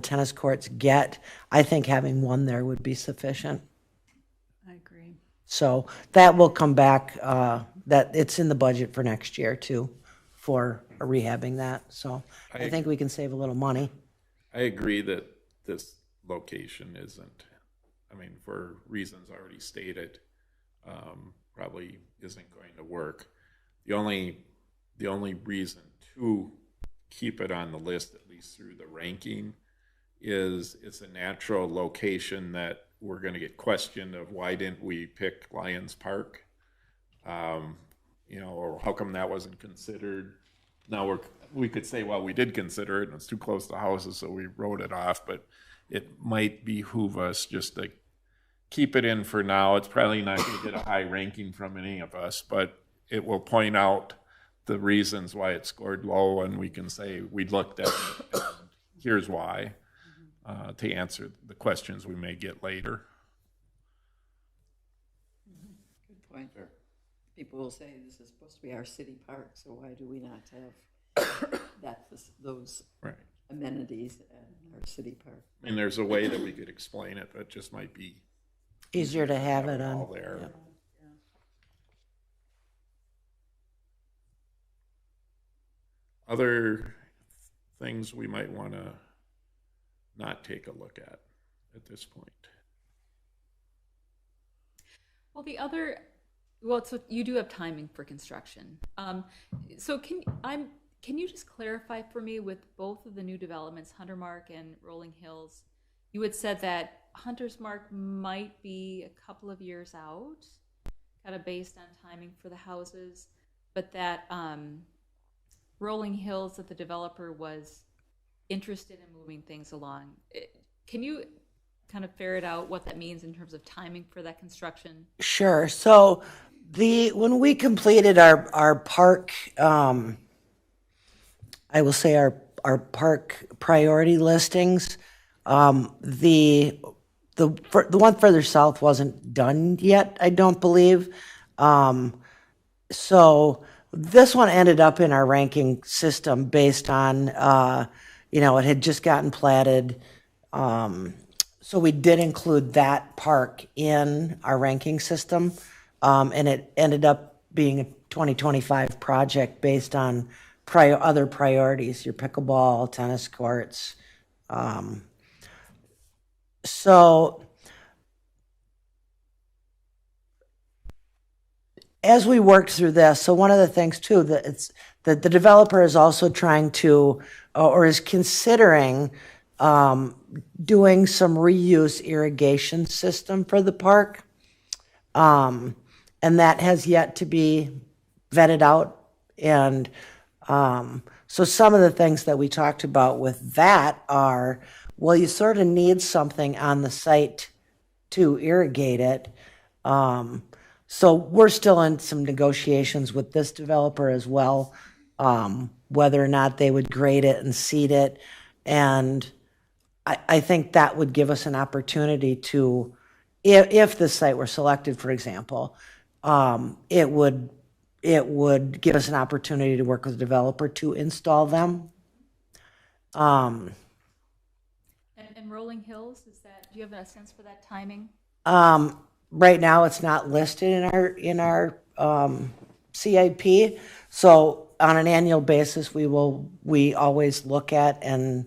tennis courts get, I think having one there would be sufficient. I agree. So that will come back. That it's in the budget for next year too, for rehabbing that. So I think we can save a little money. I agree that this location isn't, for reasons already stated, probably isn't going to work. The only reason to keep it on the list, at least through the ranking, is it's a natural location that we're going to get questioned of why didn't we pick Lions Park, or how come that wasn't considered. Now we could say, well, we did consider it and it's too close to houses, so we wrote it off, but it might behoove us just to keep it in for now. It's probably not going to get a high ranking from any of us, but it will point out the reasons why it scored low, and we can say we looked at it and here's why, to answer the questions we may get later. Good point. Sure. People will say this is supposed to be our city park, so why do we not have those amenities at our city park? There's a way that we could explain it, but it just might be easier to have it on all there. Yeah. Other things we might want to not take a look at this point. So you do have timing for construction. So can you just clarify for me with both of the new developments, Hunter Mark and Rolling Hills? You had said that Hunter's Mark might be a couple of years out, kind of based on timing for the houses, but that Rolling Hills, that the developer was interested in moving things along. Can you kind of ferret out what that means in terms of timing for that construction? Sure. So when we completed our park, I will say our park priority listings, the one further south wasn't done yet, I don't believe. So this one ended up in our ranking system based on, it had just gotten platted. So we did include that park in our ranking system. And it ended up being a 2025 project based on other priorities, your pickleball, tennis courts. So as we worked through this, so one of the things too, that the developer is also trying to, or is considering doing some reuse irrigation system for the park. And that has yet to be vetted out. And so some of the things that we talked about with that are, well, you sort of need something on the site to irrigate it. So we're still in some negotiations with this developer as well, whether or not they would grade it and seed it. And I think that would give us an opportunity to, if the site were selected, for example, it would it would give us an opportunity to work with the developer to install them. And Rolling Hills, do you have a sense for that timing? Right now, it's not listed in our CIP. So on an annual basis, we always look at and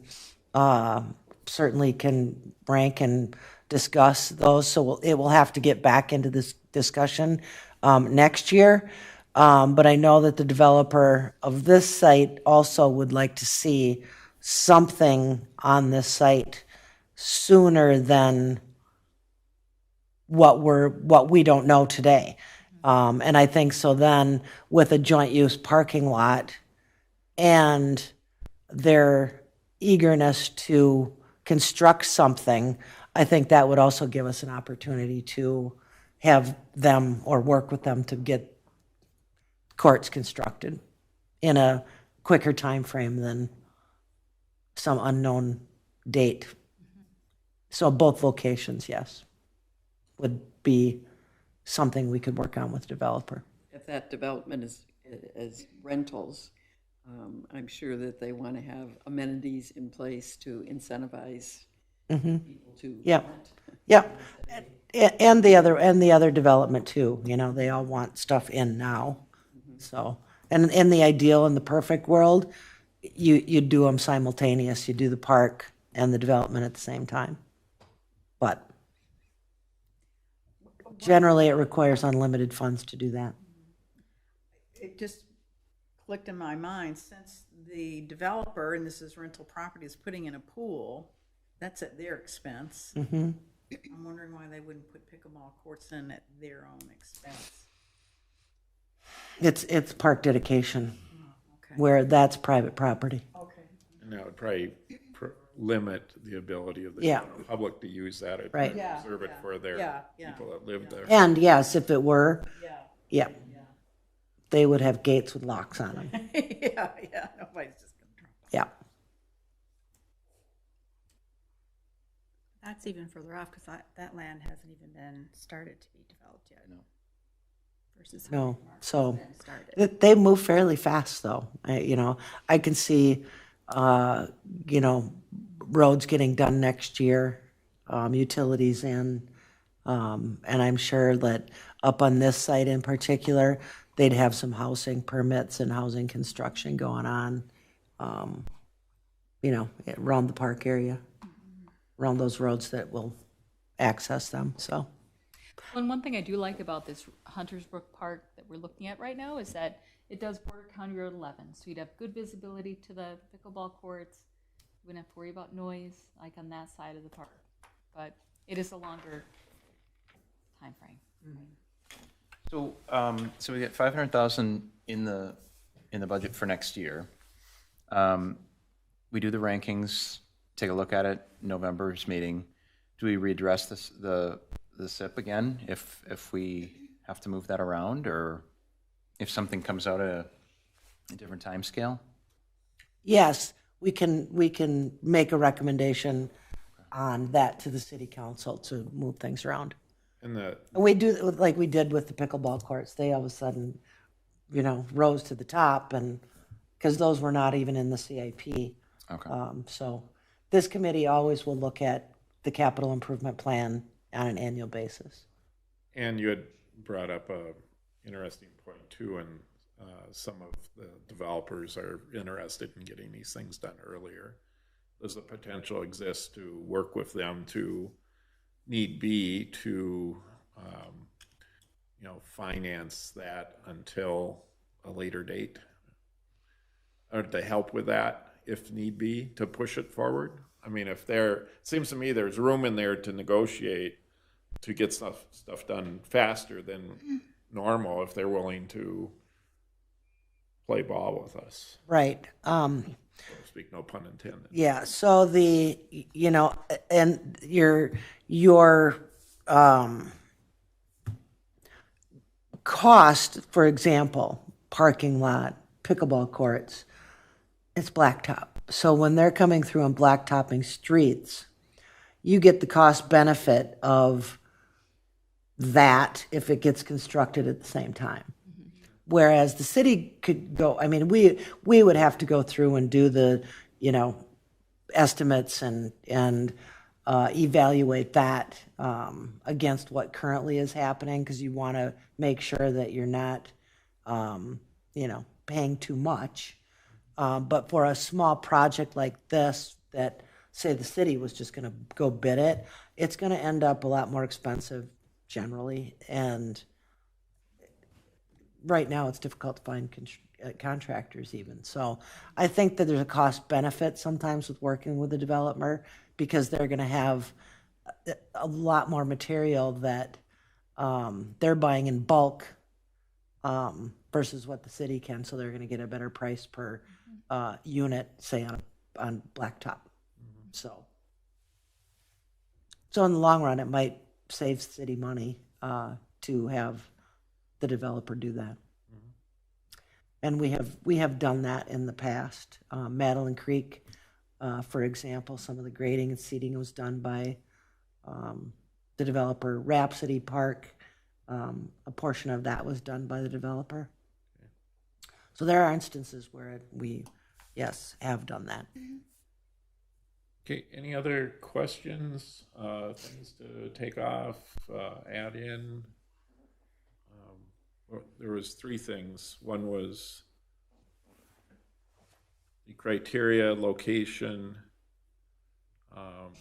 certainly can rank and discuss those. So it will have to get back into this discussion next year. But I know that the developer of this site also would like to see something on this site sooner than what we don't know today. And I think so then with a joint use parking lot and their eagerness to construct something, I think that would also give us an opportunity to have them or work with them to get courts constructed in a quicker time frame than some unknown date. So both locations, yes, would be something we could work on with developer. If that development is rentals, I'm sure that they want to have amenities in place to incentivize people to Yep. rent. Yep. And the other development too, they all want stuff in now. So, and in the ideal, in the perfect world, you do them simultaneous. You do the park and the development at the same time. But generally, it requires unlimited funds to do that. It just clicked in my mind, since the developer, and this is rental property, is putting in a pool, that's at their expense. I'm wondering why they wouldn't put pickleball courts in at their own expense. It's park dedication, Okay. where that's private property. Okay. And that would probably limit the ability of the Yeah. general public to use that. It'd Right. Yeah, Reserve it yeah, for their yeah, people that live there. And yes, if it were, Yeah. they would have gates with locks on them. Yeah. Nobody's just gonna drop. Yeah. That's even further off because that land hasn't even been started to be developed yet. No. Versus No, Mark has so been started. they move fairly fast though. I can see, roads getting done next year, utilities in, and I'm sure that up on this site in particular, they'd have some housing permits and housing construction going on, around the park area, around those roads that will access them, so. And one thing I do like about this Hunters Brook Park that we're looking at right now is that it does border County Road 11. So you'd have good visibility to the pickleball courts. You wouldn't have to worry about noise like on that side of the park. But it is a longer time frame. So, so we get 500,000 in the budget for next year. We do the rankings, take a look at it, November's meeting. Do we readdress the SIP again if we have to move that around, or if something comes out at a different time scale? Yes, we can make a recommendation on that to the city council to move things around. And We do like we did with the pickleball courts. They all of a sudden, rose to the top, and because those were not even in the CIP. Okay. So this committee always will look at the capital improvement plan on an annual basis. And you had brought up a interesting point too, and some of the developers are interested in getting these things done earlier. Does the potential exist to work with them to need be to finance that until a later date, or to help with that if need be to push it forward? I mean, it seems to me there's room in there to negotiate to get stuff done faster than normal if they're willing to play ball with us. Right. So to speak, no pun intended. Yeah. So and your cost, for example, parking lot, pickleball courts, it's blacktop. So when they're coming through and blacktopping streets, you get the cost benefit of that if it gets constructed at the same time. Whereas the city could go, I mean, we would have to go through and do the, estimates and evaluate that against what currently is happening, because you want to make sure that you're not, paying too much. But for a small project like this, that say the city was just going to go bid it, it's going to end up a lot more expensive generally. And right now it's difficult to find contractors even. So I think that there's a cost benefit sometimes with working with a developer, because they're going to have a lot more material that they're buying in bulk versus what the city can. So they're going to get a better price per unit, say on blacktop. So in the long run, it might save city money to have the developer do that. And we have done that in the past. Magellan Creek, for example, some of the grading and seeding was done by the developer. Rhapsody Park, a portion of that was done by the developer. So there are instances where we, yes, have done that. Okay, any other questions, things to take off, add in? There was three things. One was the criteria, location, and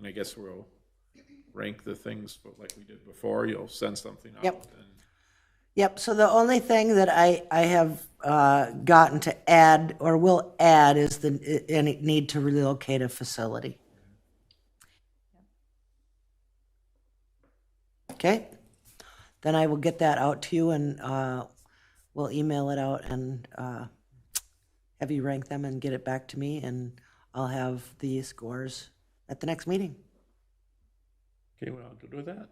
I guess we'll rank the things like we did before. You'll send something out. Yep. Yep. So the only thing that I have gotten to add or will add is the need to relocate a facility. Okay. Then I will get that out to you, and we'll email it out and have you rank them and get it back to me, and I'll have the scores at the next meeting. Okay, well, I'll good with that.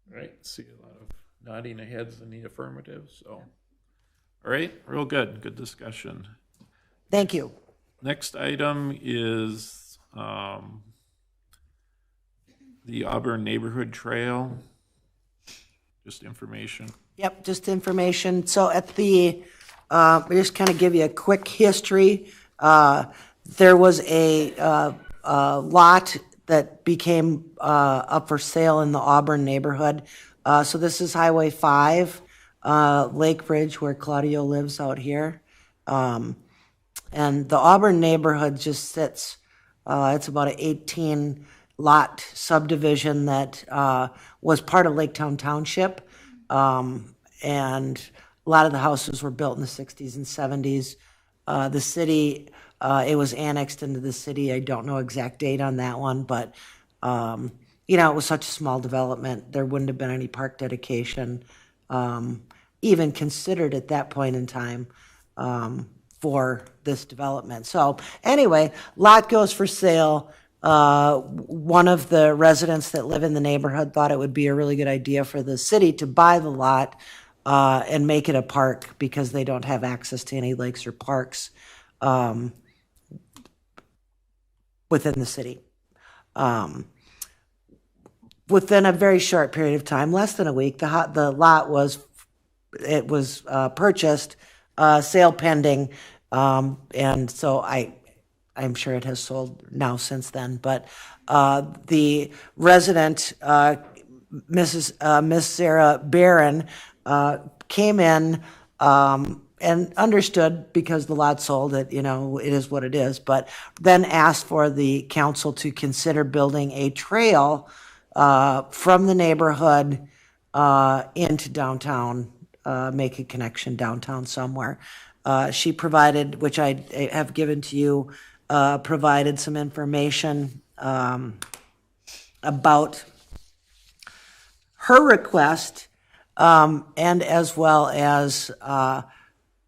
All right, see a lot of nodding of heads in the affirmative. So, all right, real good. Good discussion. Thank you. Next item is the Auburn Neighborhood Trail. Just information. Yep, just information. So at the, just kind of give you a quick history. There was a lot that became up for sale in the Auburn neighborhood. So this is Highway 5, Lake Bridge, where Claudio lives out here. And the Auburn neighborhood just sits, it's about an 18 lot subdivision that was part of Laketown Township. And a lot of the houses were built in the 60s and 70s. The city, it was annexed into the city. I don't know exact date on that one, but, it was such a small development. There wouldn't have been any park dedication, even considered at that point in time, for this development. So anyway, lot goes for sale. One of the residents that live in the neighborhood thought it would be a really good idea for the city to buy the lot and make it a park, because they don't have access to any lakes or parks within the city. Within a very short period of time, less than a week, the lot was purchased, sale pending, and so I'm sure it has sold now since then, but the resident, Miss Sarah Barron, came in and understood, because the lot sold, that it is what it is, but then asked for the council to consider building a trail from the neighborhood into downtown, make a connection downtown somewhere. She provided, which I have given to you, provided some information about her request, and as well as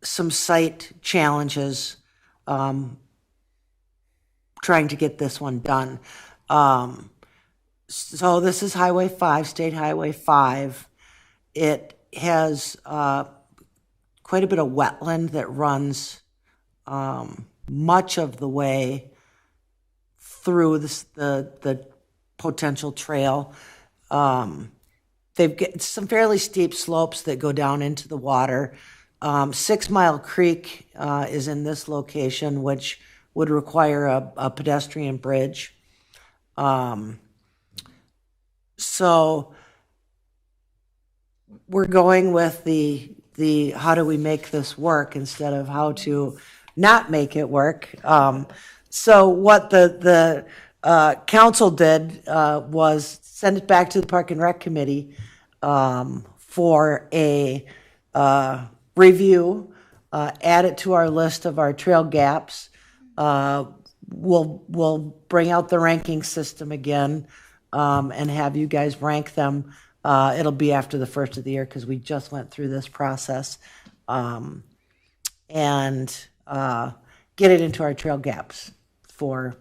some site challenges trying to get this one done. So this is Highway 5, State Highway 5. It has quite a bit of wetland that runs much of the way through the potential trail. they've got some fairly steep slopes that go down into the water. 6 Mile Creek is in this location, which would require a pedestrian bridge. So we're going with the how do we make this work instead of how to not make it work. So what the council did was send it back to the Park and Rec Committee for a review, add it to our list of our trail gaps. We'll bring out the ranking system again and have you guys rank them. It'll be after the first of the year because we just went through this process. And get it into our trail gaps for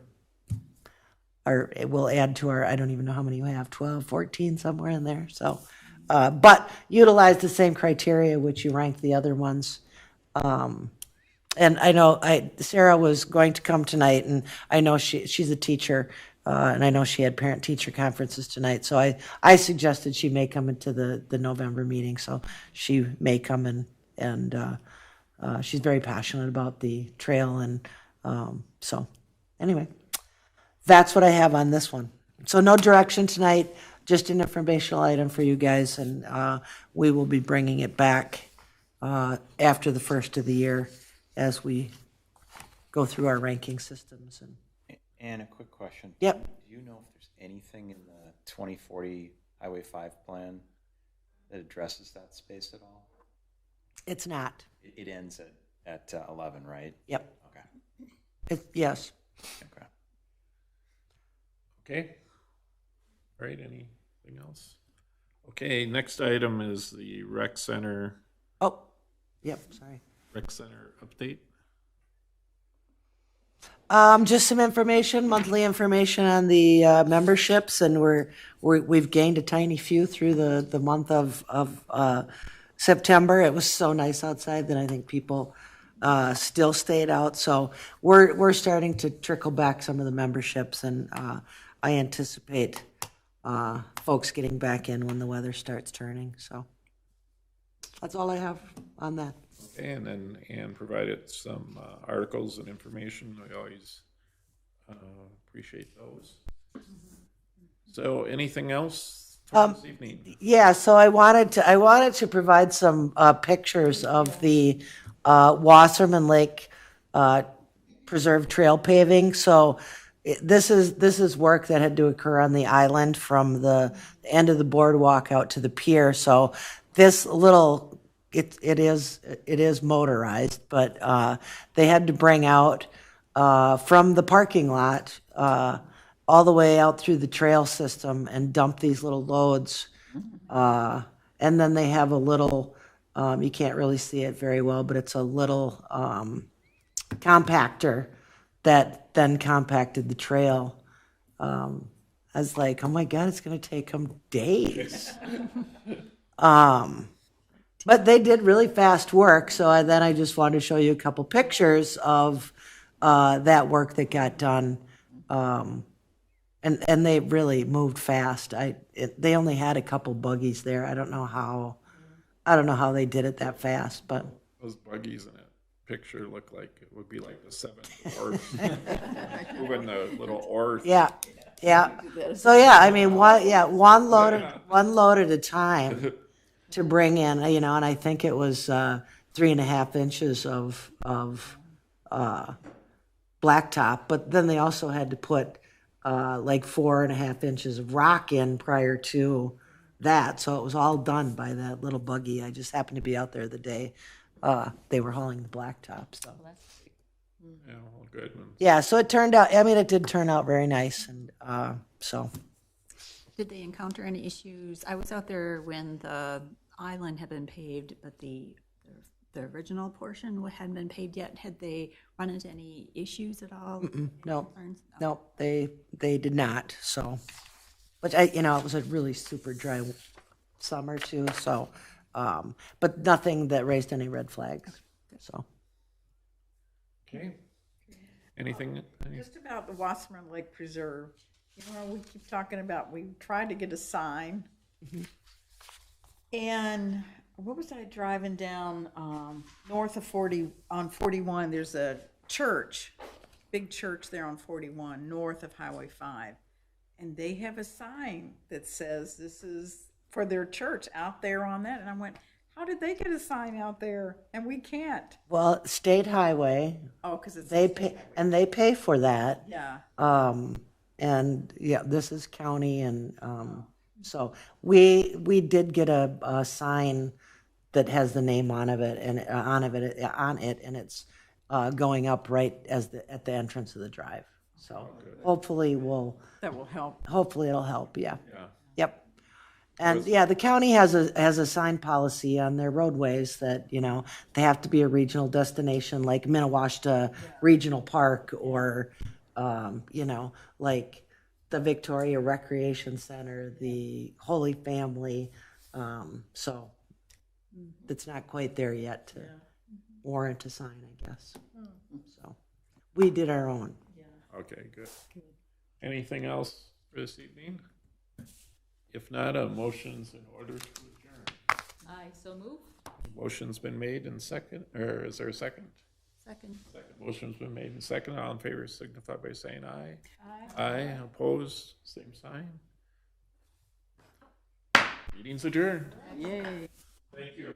our, we'll add to our, I don't even know how many we have, 12, 14, somewhere in there. So, but utilize the same criteria which you rank the other ones. And I know Sarah was going to come tonight, and I know she's a teacher, and I know she had parent-teacher conferences tonight. So I suggested she may come into the November meeting, so she may come and she's very passionate about the trail, and so anyway, that's what I have on this one. So no direction tonight, just an informational item for you guys, and we will be bringing it back after the first of the year as we go through our ranking systems. And a quick question. Yep. Do you know if there's anything in the 2040 Highway 5 plan that addresses that space at all? It's not. It ends at 11, right? Yep. Okay. Yes. Okay. Okay. All right, anything else? Okay, next item is the rec center Oh, yep, sorry. rec center update. Just some information, monthly information on the memberships, and we've gained a tiny few through the month of September. It was so nice outside that I think people still stayed out. So we're starting to trickle back some of the memberships, and I anticipate folks getting back in when the weather starts turning. So that's all I have on that. Okay, and then Ann provided some articles and information. We always appreciate those. So anything else for this evening? Yeah, so I wanted to provide some pictures of the Wasserman Lake Preserve Trail paving. So this is work that had to occur on the island from the end of the boardwalk out to the pier. So this little it is motorized, but they had to bring out from the parking lot all the way out through the trail system and dump these little loads. And then they have a little, you can't really see it very well, but it's a little compactor that then compacted the trail. I was like, oh my God, it's going to take them days. But they did really fast work, so then I just wanted to show you a couple pictures of that work that got done. And they really moved fast. They only had a couple buggies there. I don't know how they did it that fast, but Those buggies in that picture look like it would be like the seven dwarfs moving the little oars. yeah. So yeah, I mean, one load at a time to bring in, and I think it was 3.5 inches of blacktop, but then they also had to put like 4.5 inches of rock in prior to that. So it was all done by that little buggy. I just happened to be out there the day they were hauling the blacktop. So Yeah, well, good. yeah, so it turned out. I mean, it did turn out very nice, and so. Did they encounter any issues? I was out there when the island had been paved, but the original portion hadn't been paved yet. Had they run into any issues at all? No, Concerns? no, they did not. So, but it was a really super dry summer too. So, but nothing that raised any red flags. So, Okay. Anything? Just about the Wasserman Lake Preserve, we keep talking about, we tried to get a sign. And what was I driving down, north of 40, on 41, there's a church, big church there on 41, north of Highway 5. And they have a sign that says this is for their church out there on that. And I went, how did they get a sign out there and we can't? Well, state highway, Oh, because it's. they pay, and they pay for that. Yeah. And yeah, this is county, and so we did get a sign that has the name on it, and and it's going up right at the entrance of the drive. So hopefully That will help. hopefully it'll help. Yeah. Yeah. Yep. And yeah, the county has a sign policy on their roadways that, they have to be a regional destination, like Minnewaska Regional Park, or, like the Victoria Recreation Center, the Holy Family. So it's not quite there yet to warrant a sign, I guess. So we did our own. Okay, good. Anything else for this evening? If not, a motion's in order to adjourn. I so move. Motion's been made and second, or is there a second? Second. Second. Motion's been made and second. All in favor signify by saying aye. Aye. Opposed, same sign. Meeting's adjourned. Yay. Thank you.